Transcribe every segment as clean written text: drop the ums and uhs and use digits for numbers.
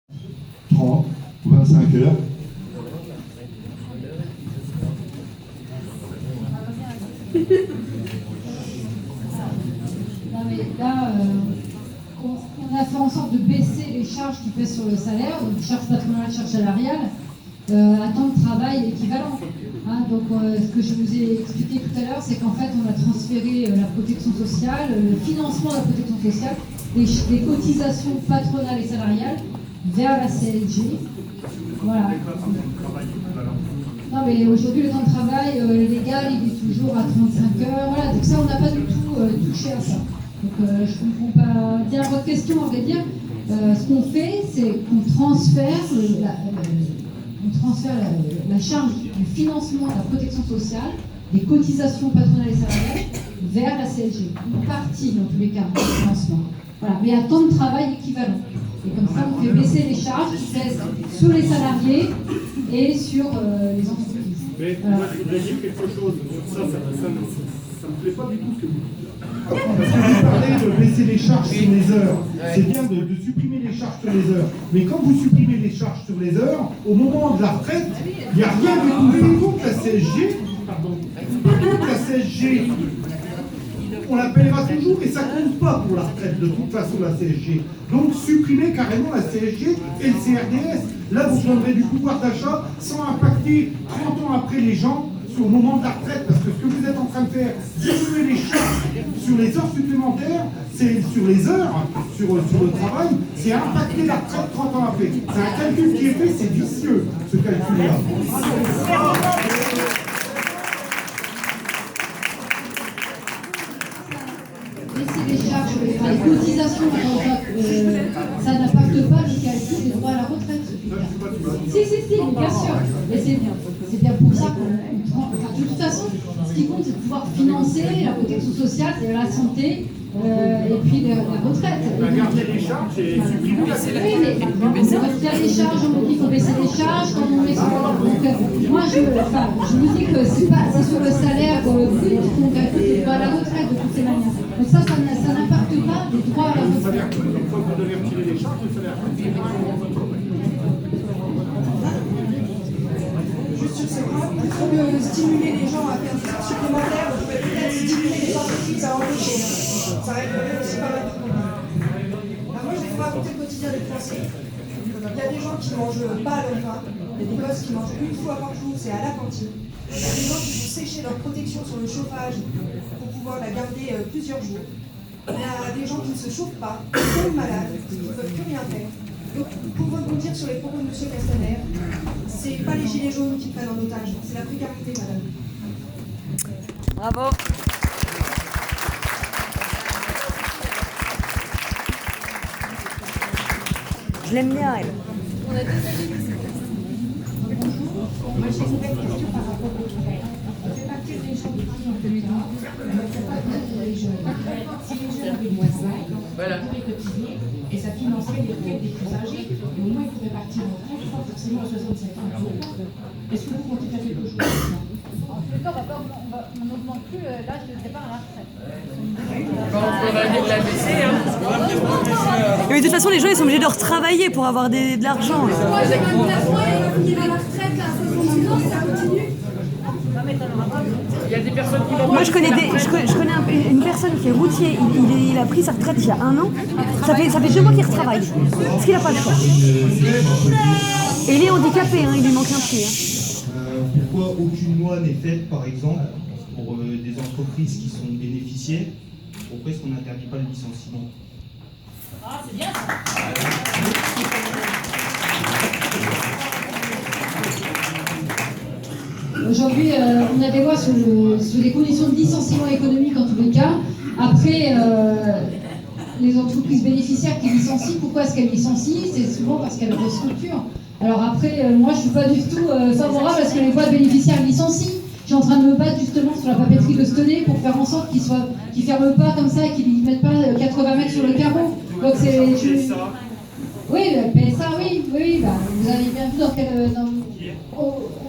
30 ou 25 heures. Non mais là, on a fait en sorte de baisser les charges qui pèsent sur le salaire, donc charges patronales, charges salariales, à temps de travail équivalent. Hein, donc ce que je vous ai expliqué tout à l'heure, c'est qu'en fait on a transféré la protection sociale, le financement de la protection sociale, les cotisations patronales et salariales vers la CSG. Voilà. Non mais aujourd'hui le temps de travail légal il est toujours à 35 heures, voilà, donc ça on n'a pas du tout touché à ça. Donc je comprends pas bien votre question, on va dire. Ce qu'on fait, c'est qu'on transfère la charge du financement de la protection sociale, des cotisations patronales et salariales vers la CSG. Une partie dans tous les cas du financement. Voilà, mais à temps de travail équivalent. Et comme ça, on fait baisser les charges qui pèsent sur les salariés et sur les entreprises. Mais moi, je voudrais dire quelque chose. Ça me plaît pas du tout ce que vous dites. Parce que vous parlez de baisser les charges sur les heures. C'est bien de supprimer les charges sur les heures. Mais quand vous supprimez les charges sur les heures, au moment de la retraite, il n'y a rien de tout. Toute la CSG, toute la CSG, on la paiera toujours et ça ne compte pas pour la retraite de toute façon la CSG. Donc supprimez carrément la CSG et le CRDS. Là vous prendrez du pouvoir d'achat sans impacter 30 ans après les gens au moment de la retraite. Parce que ce que vous êtes en train de faire, diminuer les charges sur les heures supplémentaires, c'est sur les heures, sur le travail, c'est impacter la retraite 30 ans après. C'est un calcul qui est fait, c'est vicieux ce calcul-là. Les charges, les cotisations, ça n'impacte pas le calcul des droits à la retraite. Si, bien sûr. Mais c'est bien pour ça qu'on prend. Enfin, de toute façon, ce qui compte, c'est de pouvoir financer la protection sociale, c'est la santé et puis la retraite. Garder les charges et supprimer la CSG. Oui, mais il y a les charges, on dit qu'il faut baisser les charges quand on met sur donc, moi, je vous dis que c'est sur le salaire brut qu'on calcule pas la retraite de toutes ces manières. Donc ça n'impacte pas les droits à la retraite. Une fois que vous devez retirer les charges, le salaire. Juste sur ce point, plutôt que stimuler les gens à faire des heures supplémentaires, on pourrait peut-être stimuler les entreprises à embaucher. Ça réglerait aussi pas mal de problèmes. Alors moi, je vais vous raconter le quotidien des Français. Il y a des gens qui ne mangent pas à leur faim. Il y a des gosses qui mangent une fois par jour, c'est à la cantine. Il y a des gens qui vont sécher leur protection sur le chauffage pour pouvoir la garder plusieurs jours. Il y a des gens qui ne se chauffent pas, qui tombent malades, qui ne peuvent plus rien faire. Donc, pour rebondir sur les propos de M. Castaner, c'est pas les gilets jaunes qui prennent en otage, c'est la précarité, madame. Bravo. Je l'aime bien, elle. Moi, j'ai une belle question par rapport au travail. On fait partie des gens qui ont tenu droit. On ne fait pas pour les jeunes. Si les jeunes avaient moins 5, ils pourraient cotiser et ça financerait les retraites des plus âgés. Et au moins, ils pourraient partir en retraite, pas forcément à 65 ans. Est-ce que vous comptez faire quelque chose? En tout cas, on n'augmente plus l'âge de départ à la retraite. On va la baisser, hein. Mais de toute façon, les gens ils sont obligés de retravailler pour avoir de l'argent. Moi, j'ai 29 ans et on va finir à la retraite à 66 ans, ça continue. Il y a des personnes qui vont. Moi, je connais une personne qui est routier. Il a pris sa retraite il y a 1 an. Ça fait 2 mois qu'il retravaille. Parce qu'il n'a pas le choix. Et il est handicapé, hein, il lui manque un pied. Pourquoi aucune loi n'est faite, par exemple, pour des entreprises qui sont bénéficiaires? Pourquoi est-ce qu'on n'interdit pas le licenciement? Ah, c'est bien ça. Aujourd'hui, on a des lois sur les conditions de licenciement économique en tous les cas. Après, les entreprises bénéficiaires qui licencient, pourquoi est-ce qu'elles licencient? C'est souvent parce qu'elles restructurent. Alors après, moi je ne suis pas du tout favorable à ce que les boîtes bénéficiaires licencient. Je suis en train de me battre justement sur la papeterie de Stenay pour faire en sorte qu'ils ne ferment pas comme ça et qu'ils ne mettent pas 80 mètres sur le carreau. Donc c'est... Oui, le PSA, oui, bah, vous avez bien vu dans quel...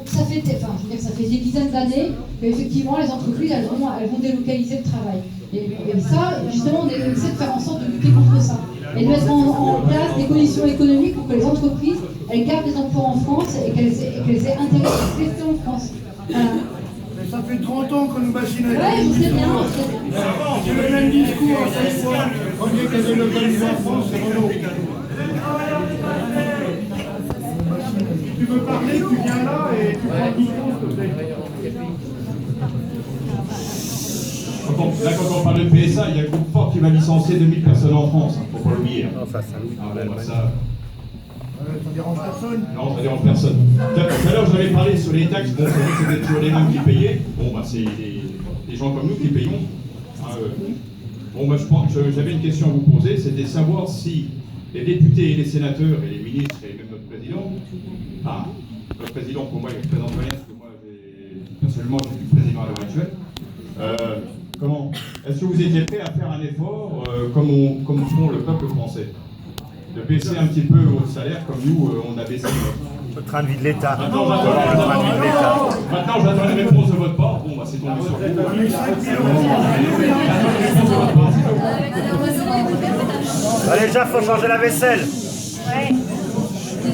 ça fait des dizaines d'années qu'effectivement les entreprises elles vont délocaliser le travail. Et ça, justement, on essaie de faire en sorte de lutter contre ça. et de mettre en place des conditions économiques pour que les entreprises elles gardent les emplois en France et qu'elles aient intérêt à rester en France. Voilà. Mais ça fait 30 ans qu'on nous bassine avec Ouais, je sais bien. C'est le même discours à chaque fois. Premier qui a délocalisé en France, c'est Renault. Si tu veux parler, tu viens là et tu prends le micro, s'il te plaît. Là, quand on parle de PSA, il y a le groupe Ford qui va licencier 2000 personnes en France, il ne faut pas l'oublier. Ah, bon, ça... Ça dérange personne. Non, ça dérange personne. Tout à l'heure, je vous avais parlé sur les taxes. Bon, c'est vrai que c'était toujours les mêmes qui payaient. Bon, bah, c'est des gens comme nous qui payons. Bon, bah, je pense que j'avais une question à vous poser, c'était savoir si les députés et les sénateurs et les ministres et même notre président, notre président, pour moi, il ne représente rien, parce que moi, personnellement, je suis président à l'heure actuelle. Est-ce que vous étiez prêt à faire un effort comme font le peuple français, de baisser un petit peu votre salaire comme nous on a baissé le train de vie de l'État. Maintenant j'attends les réponses de votre part. Bon bah c'est tombé sur vous. Allez, déjà faut changer la vaisselle.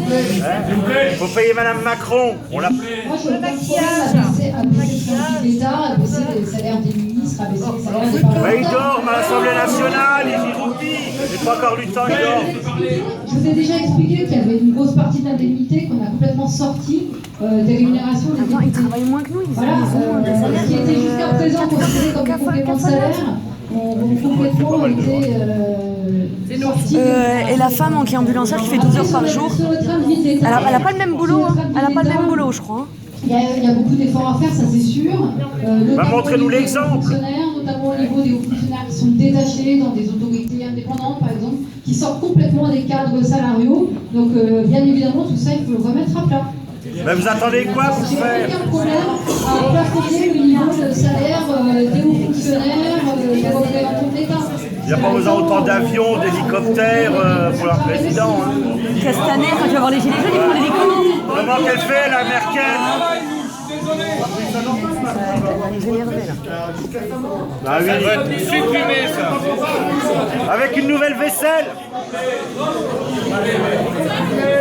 Il faut payer Madame Macron. On l'a. Moi, je veux pas de problème à baisser le salaire de l'État, à baisser les salaires des ministres, à baisser les salaires des parlementaires. Ouais, il dorment à l'Assemblée nationale, il roupille. J'ai pas encore eu le temps, il dort. Je vous ai déjà expliqué qu'il y avait une grosse partie de l'indemnité qu'on a complètement sortie des rémunérations des députés. Ils travaillent moins que nous, Voilà, ce qui était jusqu'à présent considéré comme des compléments de salaire, ont complètement été sortis. Et la femme qui est ambulancière qui fait 12 heures par jour, elle a pas le même boulot, hein. Elle a pas le même boulot, je crois. Il y a beaucoup d'efforts à faire, ça c'est sûr. Montrez-nous l'exemple. Notamment au niveau des hauts fonctionnaires qui sont détachés dans des autorités indépendantes, par exemple, qui sortent complètement des cadres salariaux. Donc, bien évidemment, tout ça, il faut le remettre à plat. Mais vous attendez quoi pour J'ai faire? aucun problème à plafonner le niveau de salaire des hauts fonctionnaires, des représentants de l'État. Il n'y a pas besoin autant d'avions, d'hélicoptères pour leur président. Hein. Castaner, quand tu vas voir les gilets jaunes, ils font l'hélicoptère. Comment qu'elle fait, la Merkel? Ah oui. Ça va être supprimé, ça. Avec une nouvelle vaisselle.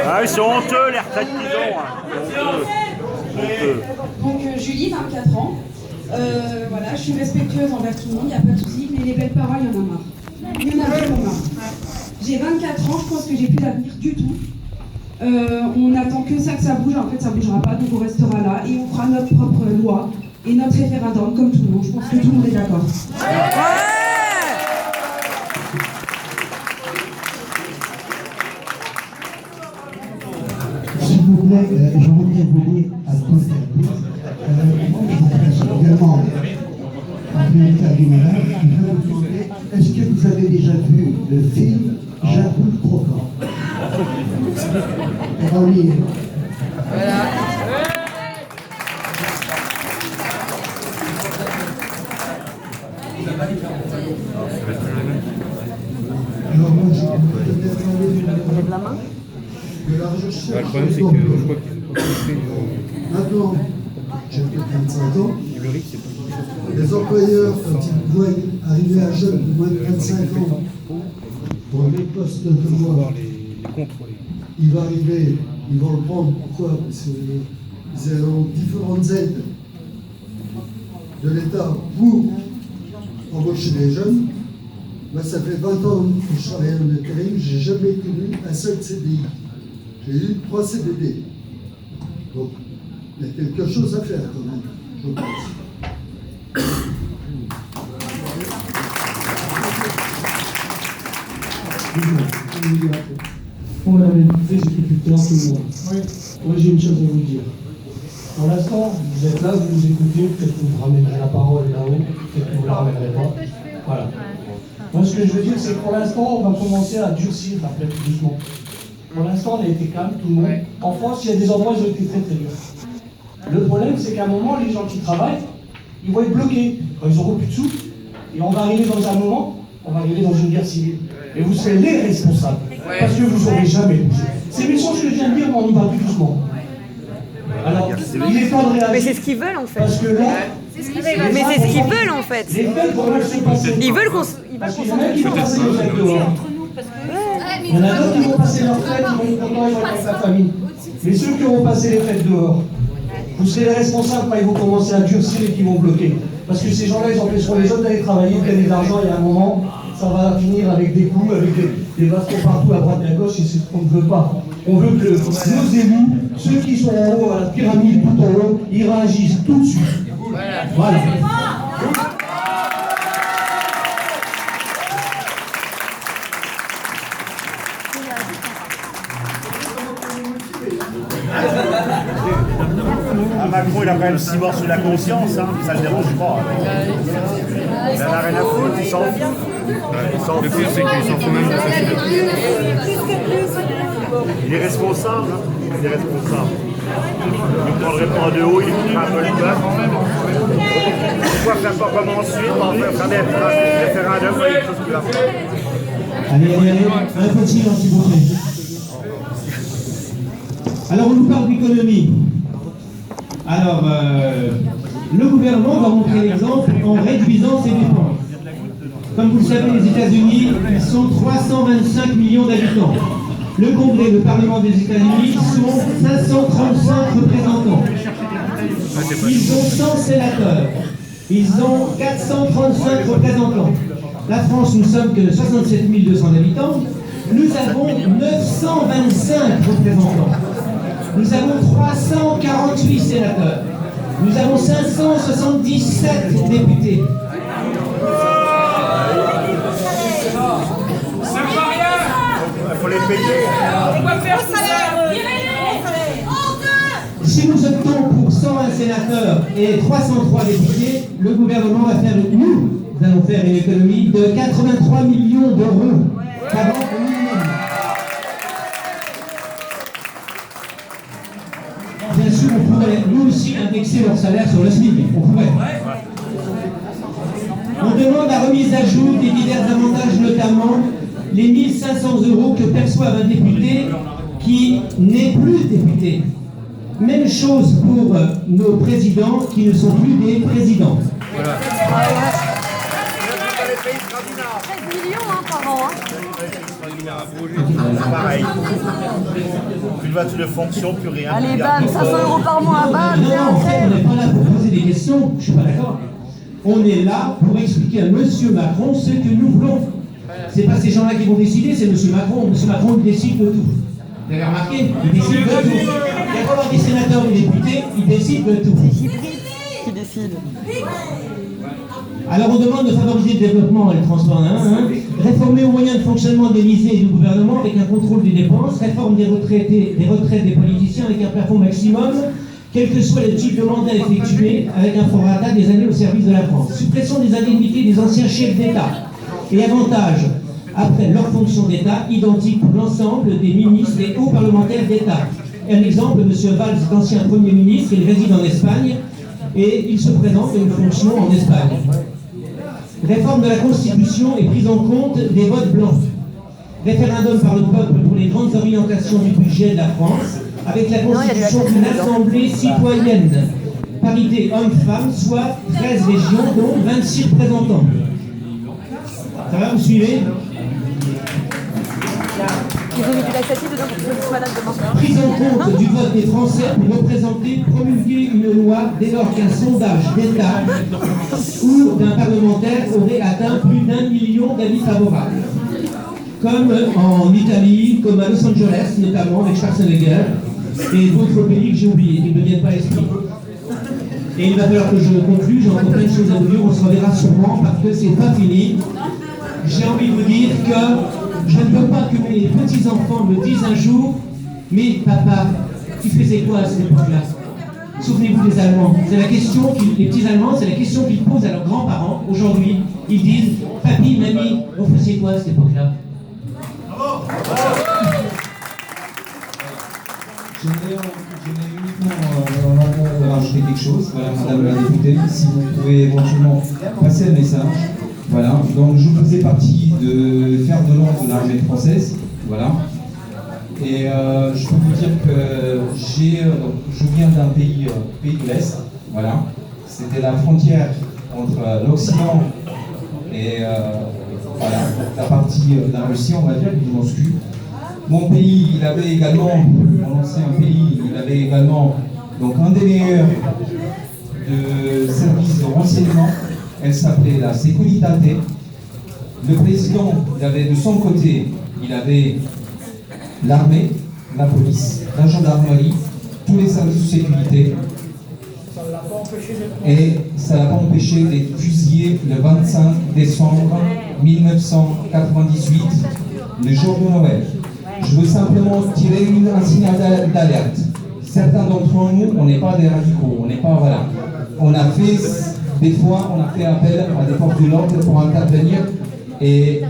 Ah, ils sont honteux, les retraites qu'ils ont. Hein. Honteux. Donc Julie, 24 ans. Voilà, je suis respectueuse envers tout le monde, il n'y a pas de souci, mais les belles paroles, il y en a marre. Il y en a vraiment marre. J'ai 24 ans, je pense que j'ai plus d'avenir du tout. On attend que ça bouge, en fait ça ne bougera pas, donc on restera là et on fera notre propre loi et notre référendum comme tout le monde. Je pense que tout le monde est d'accord. S'il vous plaît, je voudrais vous dire à tous et à tous, moi je m'adresse également à Président du Ménage, je vais vous demander, est-ce que vous avez déjà vu le film Jacques le Croquant? Voilà. Alors moi, je Lève la main. Le problème, c'est que je crois qu'ils n'ont pas compris. Maintenant, j'ai peut-être 25 ans. Les employeurs, quand ils voient arriver un jeune de moins de 25 ans pour les postes de voix, il va arriver, ils vont le prendre. Pourquoi? Parce qu'ils ont différentes aides de l'État pour embaucher les jeunes. Moi, ça fait 20 ans que je travaille en intérim, j'ai jamais connu un seul CDI. J'ai eu 3 CDD. Donc, il y a quelque chose à faire quand même, je pense. On l'avait écouté, j'étais plus clair que moi. Moi, j'ai une chose à vous dire. Pour l'instant, vous êtes là, vous nous écoutez, peut-être que vous ramènerez la parole là-haut, peut-être que vous ne la ramènerez pas. Voilà. Moi, ce que je veux dire, c'est que pour l'instant, on va commencer à durcir la plaque doucement. Pour l'instant, on a été calme, tout le monde. En France, il y a des endroits où ils ont été très très durs. Le problème, c'est qu'à un moment, les gens qui travaillent, ils vont être bloqués. Quand ils n'auront plus de sous, et on va arriver dans un moment, on va arriver dans une guerre civile. Et vous serez les responsables. Parce que vous n'aurez jamais bougé. C'est méchant ce que je viens de dire, mais on y va plus doucement. Alors, il est temps de réagir. Mais c'est ce qu'ils veulent en fait. Parce que là, mais c'est ce qu'ils veulent en fait. les faits vont se passer. Ils veulent qu'on. Parce qu'il y en a qui vont passer le fait dehors. Il y en a d'autres qui vont passer leur retraite, ils vont être contents, ils vont être avec la famille. Mais ceux qui vont passer les fêtes dehors, vous serez les responsables quand ils vont commencer à durcir et qu'ils vont bloquer. Parce que ces gens-là, ils empêcheront les autres d'aller travailler, de gagner de l'argent, et à un moment, ça va finir avec des coups, avec des bastons partout à droite et à gauche, et c'est ce qu'on ne veut pas. On veut que nos élus, ceux qui sont en haut, à la pyramide tout en haut, ils réagissent tout de suite. Voilà. Macron, il a quand même 6 morts sous la conscience, hein. Ça le dérange pas. Il en a rien à foutre, il s'en fout. Le pire, c'est qu'il s'en fout même de sa vie. Il est responsable, hein. Il est responsable. Il ne prendrait pas de haut, il écoutera un peu le peuple. Pourquoi faire pas comme en Suisse, on va faire des référendums, il y a des choses plus à faire. Allez, un peu de silence, s'il vous plaît. Alors, on nous parle d'économie. Alors, le gouvernement va montrer l'exemple en réduisant ses dépenses. Comme vous le savez, les États-Unis, ils sont 325 millions d'habitants. Le Congrès, le Parlement des États-Unis sont 535 représentants. Ils ont 100 sénateurs. Ils ont 435 représentants. La France, nous sommes que 67 200 habitants. Nous avons 925 représentants. Nous avons 348 sénateurs. Nous avons 577 députés. Ça ne va rien. Il faut les payer. On va faire ça. Si nous optons pour 101 sénateurs et 303 députés, le gouvernement va faire nous allons faire une économie de 83 millions d'euros par an au minimum. Bien sûr, on pourrait nous aussi indexer leur salaire sur le SMIC. On pourrait. On demande la remise à jour des divers avantages, notamment les 1 500 € que perçoive un député qui n'est plus député. Même chose pour nos présidents qui ne sont plus des présidents. Voilà. 13 millions par an. Pareil. Plus de voiture de fonction, plus rien. Allez, bam, 500 € par mois, bam, Non, en fait, on n'est pas là pour poser des questions, je ne suis pas d'accord. On est là pour expliquer à M. Macron ce que nous voulons. Ce n'est pas ces gens-là qui vont décider, c'est M. Macron. M. Macron décide de tout. Vous avez remarqué? Il décide de tout. Il n'y a pas avoir des sénateurs ou des députés, il décide de tout. C'est Chypre qui décide. Alors on demande de favoriser le développement et le transport, réformer aux moyens de fonctionnement des lycées et du gouvernement avec un contrôle des dépenses, réforme des retraites des politiciens avec un plafond maximum, quel que soit le type de mandat effectué, avec un prorata des années au service de la France. Suppression des indemnités des anciens chefs d'État et avantages après leur fonction d'État identiques pour l'ensemble des ministres et hauts parlementaires d'État. Un exemple, M. Valls est ancien Premier ministre, il réside en Espagne et il se présente à une fonction en Espagne. Réforme de la Constitution et prise en compte des votes blancs. Référendum par le peuple pour les grandes orientations du budget de la France, avec la constitution d'une assemblée citoyenne. Parité homme-femme, soit 13 régions, dont 26 représentants. Ça va, vous suivez? Prise en compte du vote des Français pour représenter, promulguer une loi dès lors qu'un sondage d'État ou d'un parlementaire aurait atteint plus d'1 million d'avis favorables. Comme en Italie, comme à Los Angeles, notamment avec Schwarzenegger, et d'autres pays que j'ai oubliés, qui ne me viennent pas à l'esprit. Et il va falloir que je conclue, j'ai encore plein de choses à vous dire, on se reverra sûrement parce que c'est pas fini. J'ai envie de vous dire que je ne veux pas que mes petits-enfants me disent un jour « Mais papa, tu faisais quoi à cette époque-là » Souvenez-vous des Allemands. C'est la question les petits Allemands, c'est la question qu'ils posent à leurs grands-parents. Aujourd'hui, ils disent « Papi, mamie, on faisait quoi à cette époque-là » J'aimerais uniquement rajouter quelque chose. Voilà, madame la députée, si vous pouvez éventuellement passer le message. Voilà, donc je faisais partie de fer de lance de l'armée française, voilà. Et je peux vous dire que je viens d'un pays de l'Est, voilà. C'était la frontière entre l'Occident et voilà, la partie de la Russie, on va dire, de Moscou. Mon pays, il avait également, mon ancien pays, il avait également donc un des meilleurs de services de renseignement. Elle s'appelait la Securitate. Le président, il avait de son côté, il avait l'armée, la police, la gendarmerie, tous les services de sécurité. Et ça n'a pas empêché d'être fusillé le 25 décembre 1998, le jour de Noël. Je veux simplement tirer un signal d'alerte. Certains d'entre nous, on n'est pas des radicaux, on n'est pas, voilà. On a fait, des fois, on a fait appel à des forces de l'ordre pour intervenir et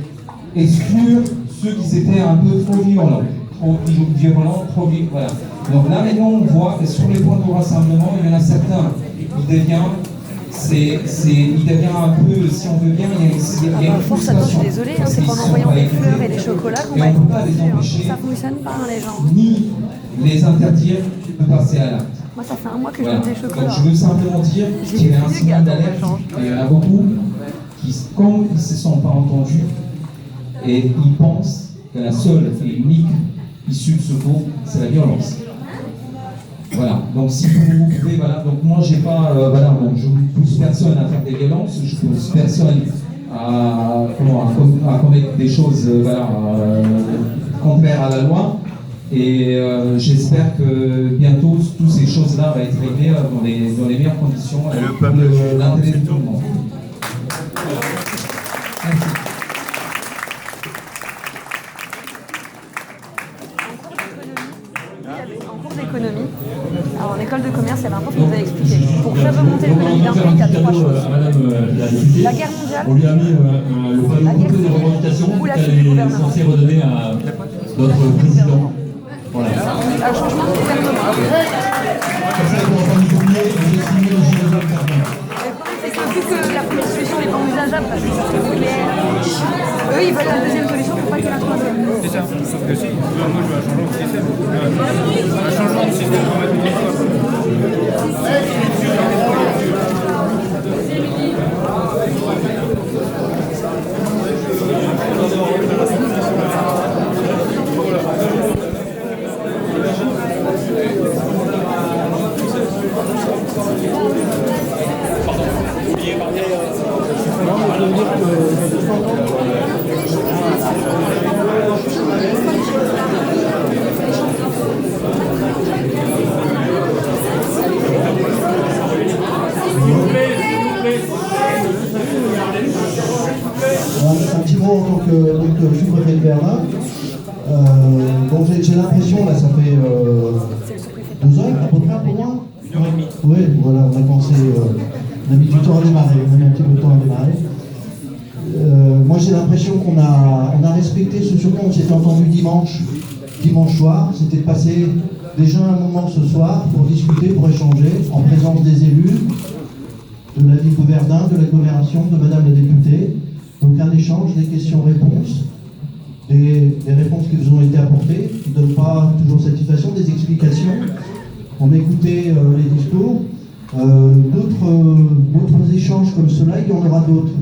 exclure ceux qui étaient un peu trop violents, voilà. Donc là maintenant on voit que sur les points de rassemblement, il y en a certains, il devient un peu, si on veut bien, il y a une frustration. Je suis désolée, hein, c'est qu'en envoyant des fleurs et des chocolats qu'on va être obligé, ça fonctionne pas, hein, les gens. Ni les interdire de passer à l'acte. Moi, ça fait un mois que Voilà. je donne des chocolats. Donc je veux simplement dire qu'il y a un signal d'alerte, et il y en a beaucoup qui, quand ils ne se sentent pas entendus, et ils pensent que la seule et unique issue de secours, c'est la violence. Voilà, donc si vous pouvez, voilà, donc moi j'ai pas, voilà, bon, je ne pousse personne à faire des violences, je pousse personne à commettre des choses contraires à la loi, et j'espère que bientôt toutes ces choses-là vont être réglées dans les meilleures conditions pour l'intérêt de tout le monde. Merci. En cours d'économie, alors en école de commerce, il y avait un prof qui nous a expliqué. Pour faire remonter l'économie d'un pays, il y a trois choses. La guerre mondiale, on lui a mis le panneau de revendication qu'elle est censée redonner à notre président. Voilà. Un changement de gouvernement. C'est que vu que la première solution n'est pas envisageable parce que c'est nucléaire, eux ils veulent la deuxième solution pour pas qu'il y ait un troisième. C'est ça, sauf que si, moi je veux un changement de système. Un changement de système pour mettre une Un petit mot en tant que sous-préfet de Berlin. Donc j'ai l'impression, là, ça fait 2 heures à peu près pour moi. Oui, voilà, on a pensé, on a mis du temps à démarrer, on a mis un petit peu de temps à démarrer. Moi j'ai l'impression qu'on a respecté ce sur quoi on s'était entendu dimanche soir, c'était de passer déjà un moment ce soir pour discuter, pour échanger en présence des élus, de la ville de Verdun, de l'agglomération, de madame la députée. Donc un échange, des questions-réponses, des réponses qui vous ont été apportées, qui ne donnent pas toujours satisfaction, des explications. On a écouté les discours. D'autres échanges comme cela, il y en aura d'autres.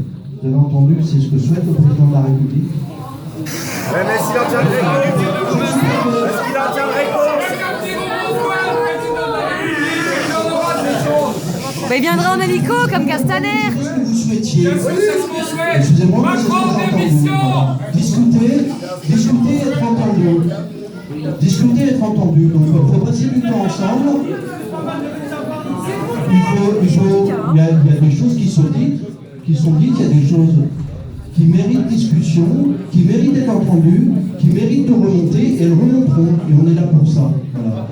Vous avez entendu, c'est ce que souhaite le président de la République. Ouais, mais s'il en tient le réco, est-ce qu'il en tient le réco? Mais il viendra en hélico comme Castaner. Qu'est-ce que vous souhaitiez? Excusez-moi, discuter, être entendu. Discuter, être entendu. Donc il faut passer du temps ensemble. Il y a des choses qui sont dites, il y a des choses qui méritent discussion, qui méritent d'être entendues, qui méritent de remonter, et elles remonteront, et on est là pour ça. Voilà.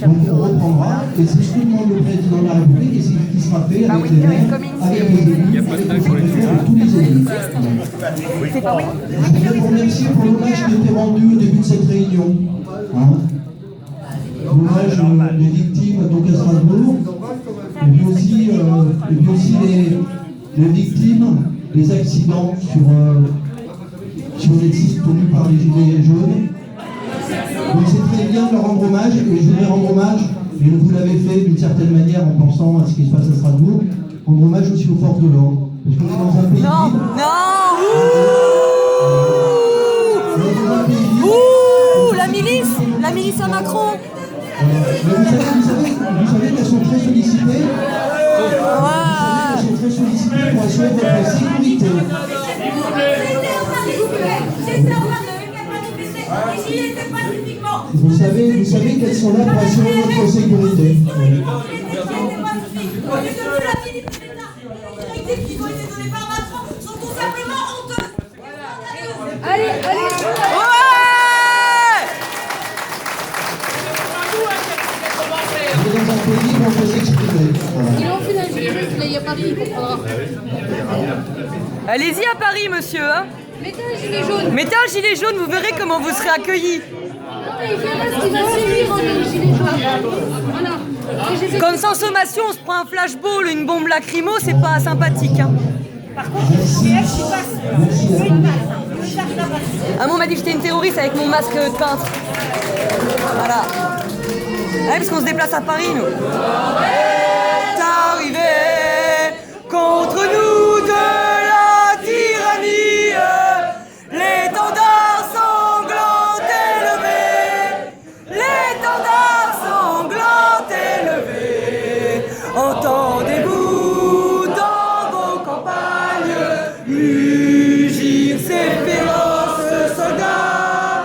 Donc on reprendra, et c'est ce que demande le président de la République, et c'est ce qui sera fait avec les maires, avec les élus, avec les préfets, avec tous les élus. Je voudrais vous remercier pour l'hommage qui a été rendu au début de cette réunion. L'hommage des victimes donc à Strasbourg, et puis aussi les victimes des accidents sur les sites tenus par les Gilets jaunes. Donc c'est très bien de leur rendre hommage, et je voudrais rendre hommage, et vous l'avez fait d'une certaine manière en pensant à ce qui se passe à Strasbourg, rendre hommage aussi aux forces de l'ordre. Parce qu'on est dans un pays libre. Ouh, la Mais vous savez qu'elles sont très sollicitées. Elles sont très sollicitées pour assurer votre sécurité. Vous savez qu'elles sont là pour assurer votre sécurité. Allez, allez. Il en fait la il y a Paris, il comprendra. Allez-y à Paris, monsieur. Hein. Mettez un gilet jaune. Mettez un gilet jaune, vous verrez comment vous serez accueillis. Il verra ce qu'il va séduire en gilet jaune. Voilà. Comme sans sommation, on se prend un flashball, une bombe lacrymo, c'est pas sympathique. Hein. Par contre, c'est elle qui passe. Un mot m'a dit que j'étais une terroriste avec mon masque de peintre. Voilà. Ouais, parce qu'on se déplace à Paris, nous. Est arrivé contre nous de la tyrannie, l'étendard sanglant élevé, l'étendard sanglant élevé. Entendez-vous dans vos campagnes mugir ces féroces soldats?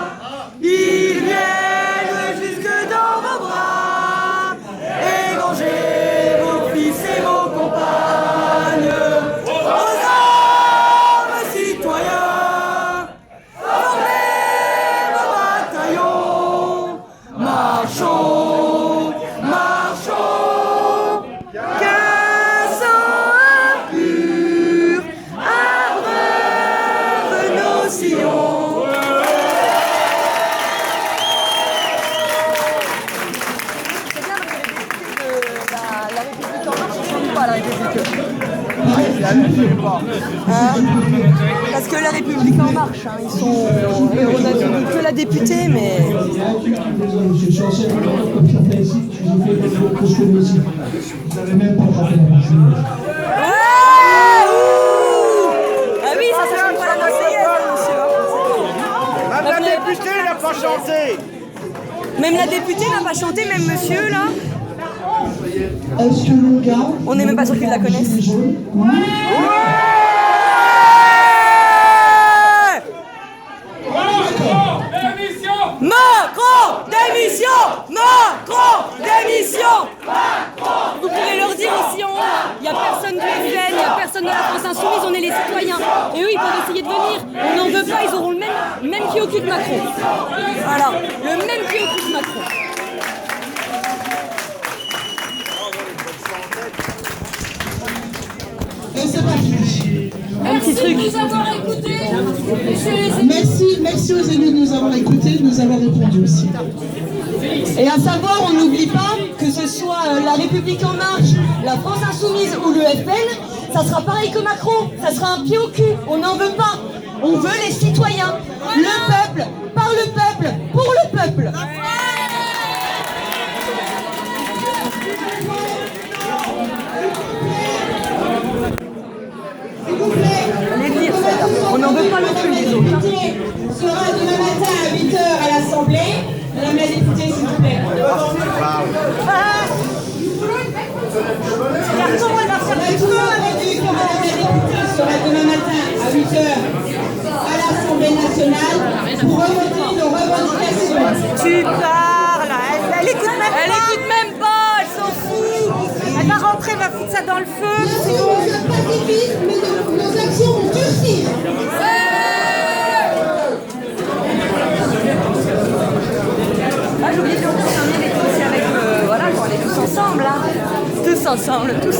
Ils viennent jusque dans vos bras, égorger vos fils et vos compagnes. Aux armes, citoyens, formez vos bataillons, marchons, marchons, qu'un sang impur abreuve nos sillons. La République en marche, on ne change pas la République. Parce que la République en marche, hein, ils sont. On a vu que la députée, mais. Je suis ancien comme certains ici, j'ai fait que je connais aussi. Vous n'avez même pas chanté la marche. Ah oui, ça change pas la Marseillaise, monsieur. Même la députée n'a pas chanté. Même la députée n'a pas chanté, même monsieur, là. Est-ce que le gars... On n'est même pas sûr qu'ils la connaissent. Macron, démission! Macron, démission! Vous pouvez leur dire ici en haut, il n'y a personne du FN, il n'y a personne de la France Insoumise, on est les citoyens. Et eux, ils peuvent essayer de venir. On n'en veut pas, ils auront le même qui occupe Macron. Voilà, le même qui occupe Macron. Et c'est parti. Un petit truc. Merci de nous avoir écoutés. Merci aux élus de nous avoir écoutés, de nous avoir répondu aussi. Et à savoir, on n'oublie pas que ce soit la République en marche, la France Insoumise ou le FN, ça sera pareil que Macron, ça sera un pied au cul, on n'en veut pas. On veut les citoyens, le peuple, par le peuple, pour le peuple. On n'en veut pas le cul des autres. Sera demain matin à 8h à l'Assemblée. Madame la députée, s'il vous plaît. Tout le monde avait dit que Madame la députée sera demain matin à 8h à l'Assemblée nationale pour remonter nos revendications. Tu parles, elle écoute même pas. Elle écoute même pas, elle s'en fout. Elle va rentrer, elle va foutre ça dans le feu. Nous sommes pacifistes, mais nos actions vont durcir. Ah, j'ai oublié de leur dire qu'on est aussi avec voilà, on est tous ensemble, hein. Tous ensemble, tous.